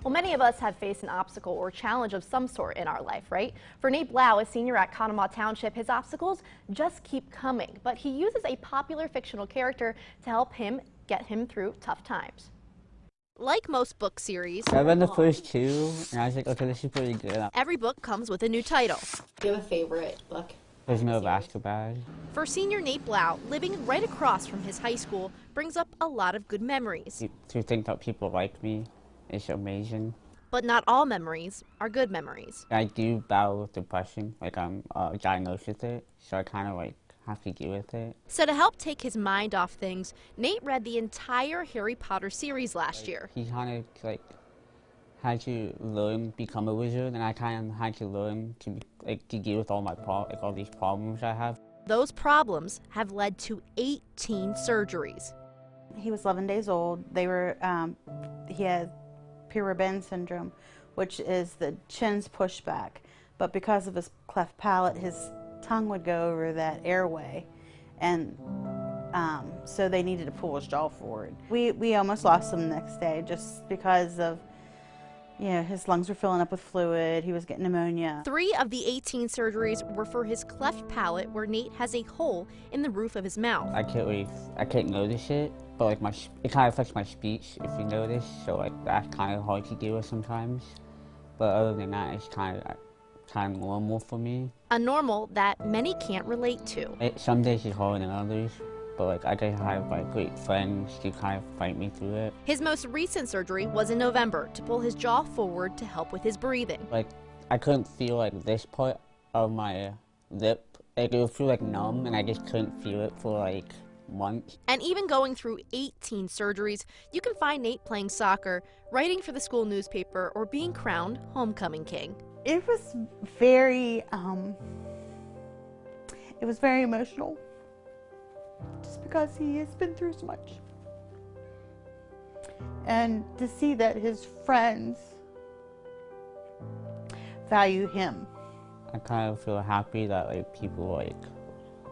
Well, many of us have faced an obstacle or challenge of some sort in our life, right? For Nate Blau, a senior at Conemaugh Township, his obstacles just keep coming, but he uses a popular fictional character to help him get him through tough times. Like most book series, I read the first two, and I was like, okay, this is pretty good. every book comes with a new title. Do you have a favorite book? Prisoner of Azkaban. For senior Nate Blau, living right across from his high school brings up a lot of good memories. To think that people like me is amazing. But not all memories are good memories. I do battle with depression, like I'm diagnosed with it, so I kind of like have to deal with it. So to help take his mind off things, Nate read the entire Harry Potter series last year. He kind of like had to learn become a wizard, and I kind of had to learn to to deal with all my all these problems I have. Those problems have led to 18 surgeries. He was 11 days old. He had Pierre-Robin syndrome, which is the chin's pushback. But because of his cleft palate, his tongue would go over that airway, and so they needed to pull his jaw forward. We almost lost him the next day just because of, you know, his lungs were filling up with fluid, he was getting pneumonia. 3 of the 18 surgeries were for his cleft palate, where Nate has a hole in the roof of his mouth. I can't notice it, but like it kind of affects my speech if you notice, so like that's kind of hard to deal with sometimes. But other than that, it's kind of normal for me. A normal that many can't relate to. Some days it's harder than others, but like I just have like great friends to kind of fight me through it. His most recent surgery was in November to pull his jaw forward to help with his breathing. Like I couldn't feel like this part of my lip. Like it would feel like numb, and I just couldn't feel it for like months. And even going through 18 surgeries, you can find Nate playing soccer, writing for the school newspaper, or being crowned homecoming king. It was very emotional, just because he has been through so much. And to see that his friends value him. I kind of feel happy that like people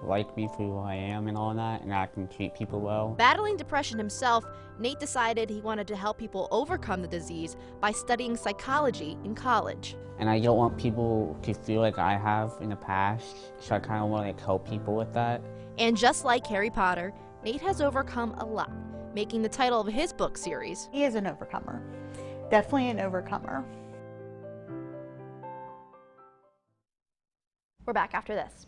like me for who I am and all that, and I can treat people well. Battling depression himself, Nate decided he wanted to help people overcome the disease by studying psychology in college. And I don't want people to feel like I have in the past, so I kind of want to like help people with that. And just like Harry Potter, Nate has overcome a lot, making the title of his book series. He is an overcomer, definitely an overcomer. We're back after this.